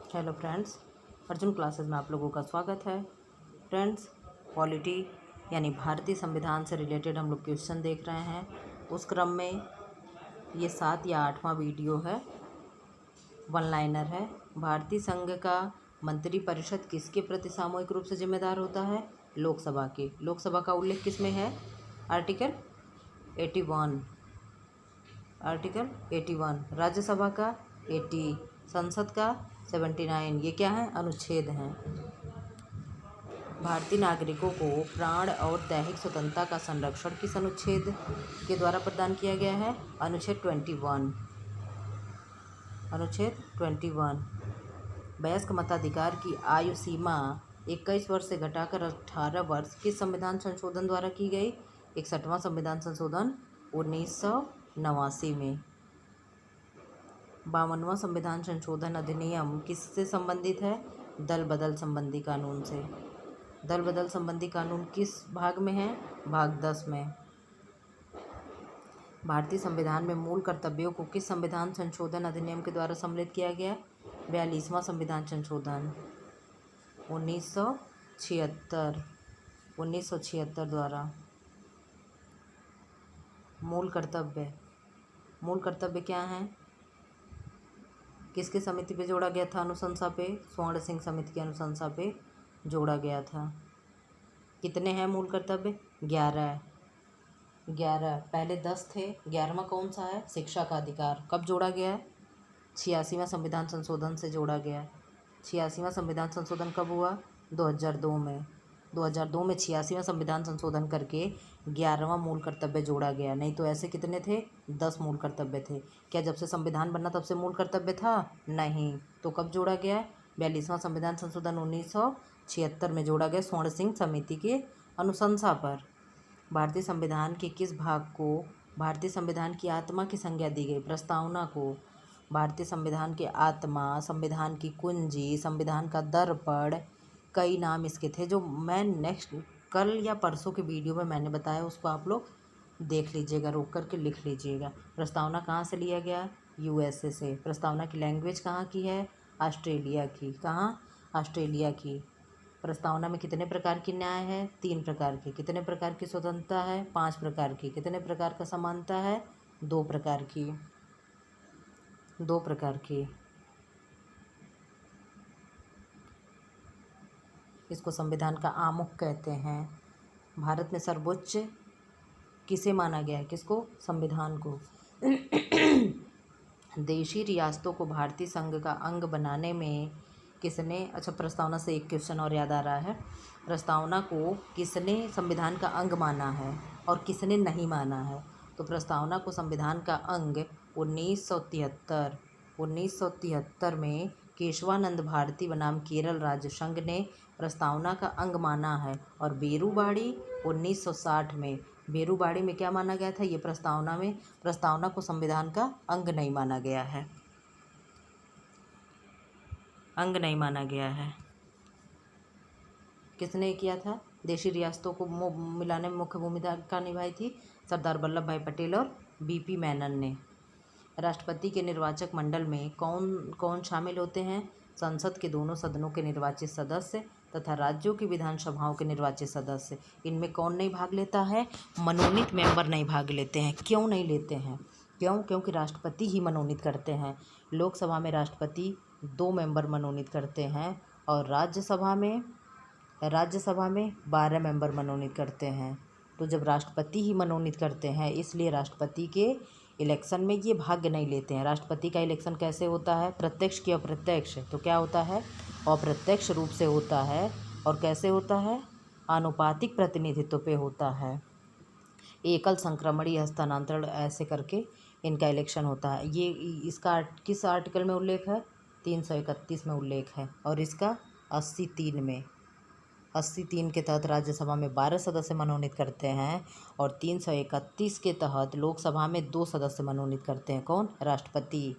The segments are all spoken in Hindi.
हेलो फ्रेंड्स, अर्जुन क्लासेस में आप लोगों का स्वागत है। फ्रेंड्स, पॉलिटी यानी भारतीय संविधान से रिलेटेड हम लोग क्वेश्चन देख रहे हैं। उस क्रम में ये 7 या 8वां वीडियो है, वन लाइनर है। भारतीय संघ का मंत्रिपरिषद किसके प्रति सामूहिक रूप से जिम्मेदार होता है? लोकसभा के। लोकसभा का उल्लेख किस में है? आर्टिकल 81। आर्टिकल 81। राज्यसभा का 80, संसद का 79। ये क्या है? अनुच्छेद हैं। भारतीय नागरिकों को प्राण और दैहिक स्वतंत्रता का संरक्षण किस अनुच्छेद के द्वारा प्रदान किया गया है? अनुच्छेद 21। अनुच्छेद 21। वयस्क मताधिकार की आयु सीमा 21 वर्ष से घटाकर 18 वर्ष किस संविधान संशोधन द्वारा की गई? 61वां संविधान संशोधन 1989 में। 52वां संविधान संशोधन अधिनियम किससे संबंधित है? दल बदल संबंधी कानून से। दल बदल संबंधी कानून किस भाग में है? भाग 10 में। भारतीय संविधान में मूल कर्तव्यों को किस संविधान संशोधन अधिनियम के द्वारा सम्मिलित किया गया? 42वां संविधान संशोधन 1976 द्वारा। मूल कर्तव्य क्या हैं? किसकी समिति पे जोड़ा गया था? अनुशंसा पे। स्वर्ण सिंह समिति की अनुशंसा पे जोड़ा गया था। कितने हैं मूल कर्तव्य? 11। पहले 10 थे, 11वां कौन सा है? शिक्षा का अधिकार। कब जोड़ा गया है? 86वां संविधान संशोधन से जोड़ा गया। 86वां संविधान संशोधन कब हुआ? 2002 में। 2002 में 86वां संविधान संशोधन करके 11वां मूल कर्तव्य जोड़ा गया। नहीं तो ऐसे कितने थे? 10 मूल कर्तव्य थे। क्या जब से संविधान बना तब से मूल कर्तव्य था? नहीं। तो कब जोड़ा गया? 42वां संविधान संशोधन 1976 में जोड़ा गया, स्वर्ण सिंह समिति के अनुशंसा पर। भारतीय संविधान के किस भाग को भारतीय संविधान की आत्मा की संज्ञा दी गई? प्रस्तावना को भारतीय संविधान की आत्मा, संविधान की कुंजी, संविधान का दर्पण, कई नाम इसके थे जो मैं नेक्स्ट कल या परसों के वीडियो में मैंने बताया, उसको आप लोग देख लीजिएगा, रोक करके लिख लीजिएगा। प्रस्तावना कहाँ से लिया गया? यूएसए से। प्रस्तावना की लैंग्वेज कहाँ की है? ऑस्ट्रेलिया की। कहाँ? ऑस्ट्रेलिया की। प्रस्तावना में कितने प्रकार की न्याय है? 3 प्रकार की। कितने प्रकार की स्वतंत्रता है? 5 प्रकार की। कितने प्रकार का समानता है? 2 प्रकार की। 2 प्रकार की। इसको संविधान का आमुख कहते हैं। भारत में सर्वोच्च किसे माना गया है? किसको? संविधान को। देशी रियासतों को भारतीय संघ का अंग बनाने में किसने, अच्छा प्रस्तावना से एक क्वेश्चन और याद आ रहा है। प्रस्तावना को किसने संविधान का अंग माना है और किसने नहीं माना है? तो प्रस्तावना को संविधान का अंग 1973 में केशवानंद भारती बनाम केरल राज्य संघ ने प्रस्तावना का अंग माना है। और बेरूबाड़ी 1960 में। बेरूबाड़ी में क्या माना गया था? ये प्रस्तावना को संविधान का अंग नहीं माना गया है। अंग नहीं माना गया है। किसने किया था? देशी रियासतों को मिलाने में मुख्य भूमिका निभाई थी सरदार वल्लभ भाई पटेल और बीपी मेनन ने। राष्ट्रपति के निर्वाचक मंडल में कौन कौन शामिल होते हैं? संसद के दोनों सदनों के निर्वाचित सदस्य तथा राज्यों की विधानसभाओं के निर्वाचित सदस्य। इनमें कौन नहीं भाग लेता है? मनोनीत मेंबर नहीं भाग लेते हैं। क्यों नहीं लेते हैं? क्योंकि राष्ट्रपति ही मनोनीत करते हैं। लोकसभा में राष्ट्रपति 2 मेंबर मनोनीत करते हैं और राज्यसभा में 12 मेंबर मनोनीत करते हैं। तो जब राष्ट्रपति ही मनोनीत करते हैं, इसलिए राष्ट्रपति के इलेक्शन में ये भाग नहीं लेते हैं। राष्ट्रपति का इलेक्शन कैसे होता है? प्रत्यक्ष की अप्रत्यक्ष। तो क्या होता है? अप्रत्यक्ष रूप से होता है। और कैसे होता है? आनुपातिक प्रतिनिधित्व पे होता है। एकल संक्रमणीय हस्तांतरण ऐसे करके इनका इलेक्शन होता है। ये इसका किस आर्टिकल में उल्लेख है? 331 में उल्लेख है। और इसका 83 में। 83 के तहत राज्यसभा में 12 सदस्य मनोनीत करते हैं और 331 के तहत लोकसभा में 2 सदस्य मनोनीत करते हैं। कौन? राष्ट्रपति।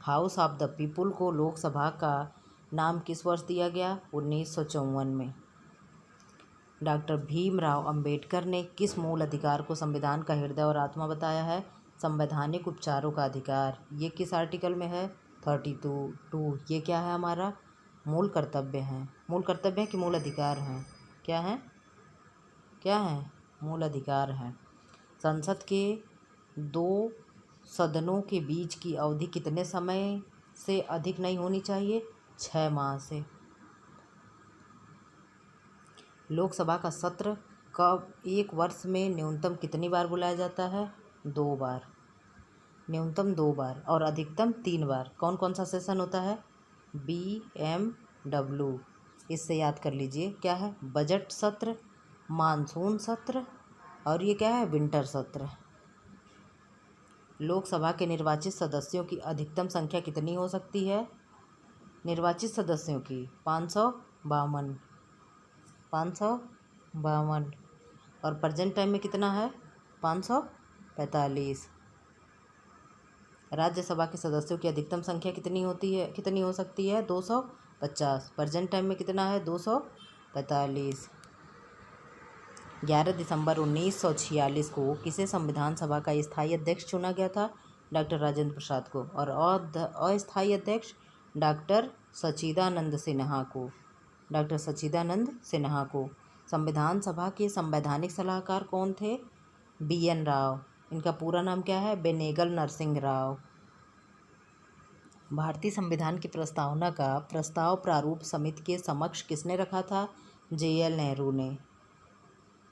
हाउस ऑफ द पीपुल को लोकसभा का नाम किस वर्ष दिया गया? 1954 में। डॉक्टर भीमराव अंबेडकर ने किस मूल अधिकार को संविधान का हृदय और आत्मा बताया है? संवैधानिक उपचारों का अधिकार। ये किस आर्टिकल में है? 32 ये क्या है हमारा मूल कर्तव्य है। मूल कर्तव्य है कि मूल अधिकार हैं? क्या है? क्या है? मूल अधिकार है। संसद के 2 सदनों के बीच की अवधि कितने समय से अधिक नहीं होनी चाहिए? 6 माह से। लोकसभा का सत्र कब एक वर्ष में न्यूनतम कितनी बार बुलाया जाता है? 2 बार। न्यूनतम 2 बार और अधिकतम 3 बार। कौन कौन सा सेशन होता है? BMW। इससे याद कर लीजिए क्या है? बजट सत्र, मानसून सत्र और ये क्या है? विंटर सत्र। लोकसभा के निर्वाचित सदस्यों की अधिकतम संख्या कितनी हो सकती है? निर्वाचित सदस्यों की 552। 552 और प्रेजेंट टाइम में कितना है? 545। राज्यसभा के सदस्यों की अधिकतम संख्या कितनी हो सकती है? 250। प्रेजेंट टाइम में कितना है? 245। 11 दिसंबर 1946 को किसे संविधान सभा का स्थायी अध्यक्ष चुना गया था? डॉक्टर राजेंद्र प्रसाद को। और अस्थायी अध्यक्ष डॉक्टर सच्चिदानंद सिन्हा को। डॉक्टर सच्चिदानंद सिन्हा को। संविधान सभा के संवैधानिक सलाहकार कौन थे? BN राव। इनका पूरा नाम क्या है? बेनेगल नरसिंह राव। भारतीय संविधान की प्रस्तावना का प्रस्ताव प्रारूप समिति के समक्ष किसने रखा था? JL नेहरू ने।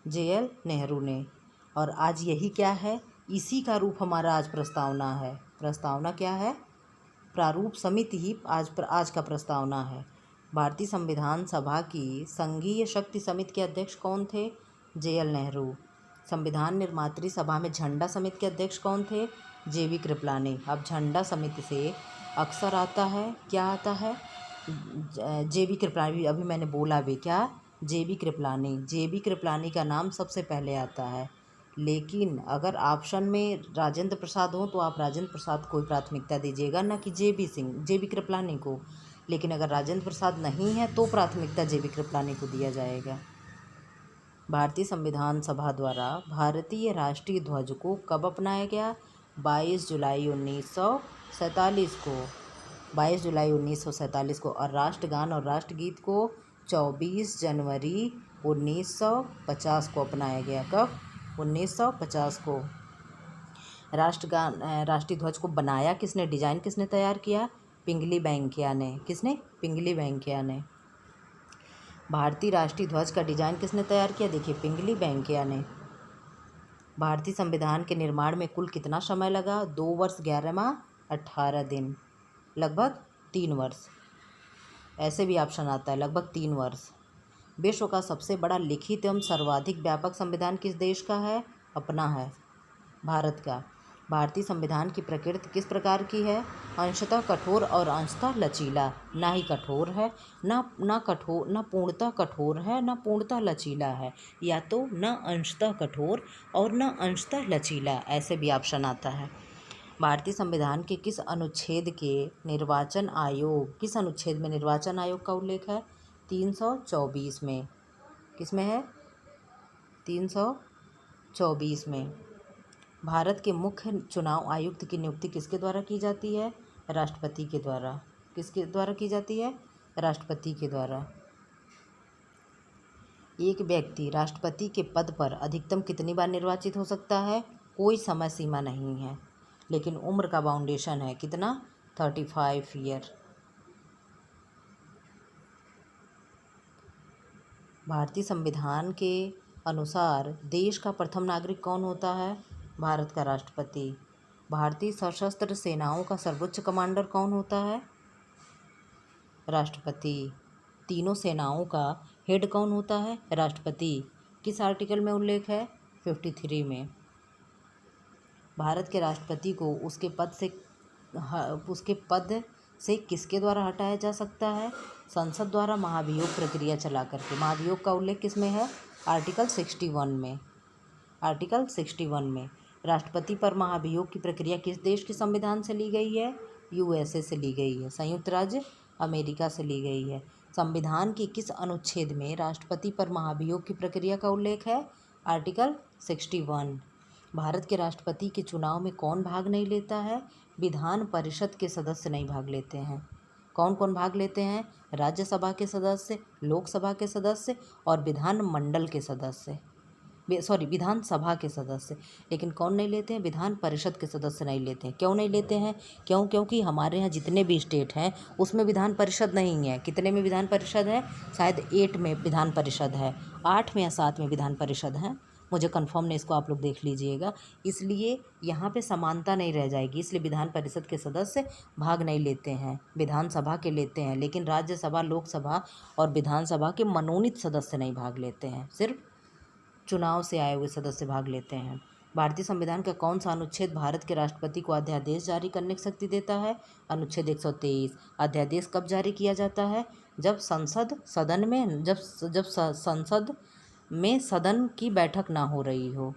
JL नेहरू ने। और आज यही क्या है? इसी का रूप हमारा आज प्रस्तावना है। प्रस्तावना क्या है? प्रारूप समिति ही आज का प्रस्तावना है। भारतीय संविधान सभा की संघीय शक्ति समिति के अध्यक्ष कौन थे? JL नेहरू। संविधान निर्मात्री सभा में झंडा समिति के अध्यक्ष कौन थे? JB कृपलानी। अब झंडा समिति से अक्सर आता है, क्या आता है? JB कृपलानी। अभी मैंने बोला भी क्या? JB कृपलानी। JB कृपलानी का नाम सबसे पहले आता है। लेकिन अगर ऑप्शन में राजेंद्र प्रसाद हो तो आप राजेंद्र प्रसाद को ही प्राथमिकता दीजिएगा, ना कि JB कृपलानी को। लेकिन अगर राजेंद्र प्रसाद नहीं है तो प्राथमिकता JB कृपलानी को दिया जाएगा। भारतीय संविधान सभा द्वारा भारतीय राष्ट्रीय ध्वज को कब अपनाया गया? 22 जुलाई 1947 को। 22 जुलाई 1947 को। और राष्ट्रगान और राष्ट्रगीत को 24 जनवरी 1950 को अपनाया गया। कब? 1950 को। राष्ट्रीय ध्वज को बनाया किसने? डिजाइन किसने तैयार किया? पिंगली वेंकैया ने। किसने? पिंगली वेंकैया ने। भारतीय राष्ट्रीय ध्वज का डिजाइन किसने तैयार किया? देखिए, पिंगली वेंकैया ने। भारतीय संविधान के निर्माण में कुल कितना समय लगा? 2 वर्ष 11 माह 18 दिन। लगभग 3 वर्ष। ऐसे भी ऑप्शन आता है, लगभग 3 वर्ष। विश्व का सबसे बड़ा लिखित एवं सर्वाधिक व्यापक संविधान किस देश का है? अपना है, भारत का। भारतीय संविधान की प्रकृति किस प्रकार की है? अंशतः कठोर और अंशतः लचीला। ना ही कठोर है, ना पूर्णतः कठोर है, ना पूर्णतः लचीला है। या तो न अंशतः कठोर और न अंशतः लचीला, ऐसे भी ऑप्शन आता है। भारतीय संविधान के किस अनुच्छेद में निर्वाचन आयोग का उल्लेख है? 324 में। किस में है? 324 में। भारत के मुख्य चुनाव आयुक्त की नियुक्ति किसके द्वारा की जाती है? राष्ट्रपति के द्वारा। किसके द्वारा की जाती है? राष्ट्रपति के द्वारा। एक व्यक्ति राष्ट्रपति के पद पर अधिकतम कितनी बार निर्वाचित हो सकता है? कोई समय सीमा नहीं है, लेकिन उम्र का बाउंडेशन है। कितना? 35 ईयर। भारतीय संविधान के अनुसार देश का प्रथम नागरिक कौन होता है? भारत का राष्ट्रपति। भारतीय सशस्त्र सेनाओं का सर्वोच्च कमांडर कौन होता है? राष्ट्रपति। तीनों सेनाओं का हेड कौन होता है? राष्ट्रपति। किस आर्टिकल में उल्लेख है? 53 में। भारत के राष्ट्रपति को उसके पद से किसके द्वारा हटाया जा सकता है? संसद द्वारा महाभियोग प्रक्रिया चला करके। महाभियोग का उल्लेख किस में है? आर्टिकल 61 में। आर्टिकल 61 में। राष्ट्रपति पर महाभियोग की प्रक्रिया किस देश के संविधान से ली गई है? USA से ली गई है, संयुक्त राज्य अमेरिका से ली गई है। संविधान के किस अनुच्छेद में राष्ट्रपति पर महाभियोग की प्रक्रिया का उल्लेख है? आर्टिकल 61। भारत के राष्ट्रपति के चुनाव में कौन भाग नहीं लेता है? विधान परिषद के सदस्य नहीं भाग लेते हैं। कौन कौन भाग लेते हैं? राज्यसभा के सदस्य, लोकसभा के सदस्य और विधानमंडल के सदस्य, विधानसभा के सदस्य। लेकिन कौन नहीं लेते हैं? विधान परिषद के सदस्य नहीं लेते हैं। क्यों नहीं लेते हैं? क्योंकि हमारे यहाँ जितने भी स्टेट हैं उसमें विधान परिषद नहीं है। कितने में विधान परिषद है? शायद 8 में विधान परिषद है, 8 में या 7 में विधान परिषद है, मुझे कंफर्म नहीं, इसको आप लोग देख लीजिएगा। इसलिए यहाँ पे समानता नहीं रह जाएगी, इसलिए विधान परिषद के सदस्य भाग नहीं लेते हैं। विधानसभा के लेते हैं, लेकिन राज्यसभा, लोकसभा और विधानसभा के मनोनीत सदस्य नहीं भाग लेते हैं, सिर्फ चुनाव से आए हुए सदस्य भाग लेते हैं। भारतीय संविधान का कौन सा अनुच्छेद भारत के राष्ट्रपति को अध्यादेश जारी करने की शक्ति देता है? अनुच्छेद 123। अध्यादेश कब जारी किया जाता है? जब संसद में सदन की बैठक ना हो रही हो,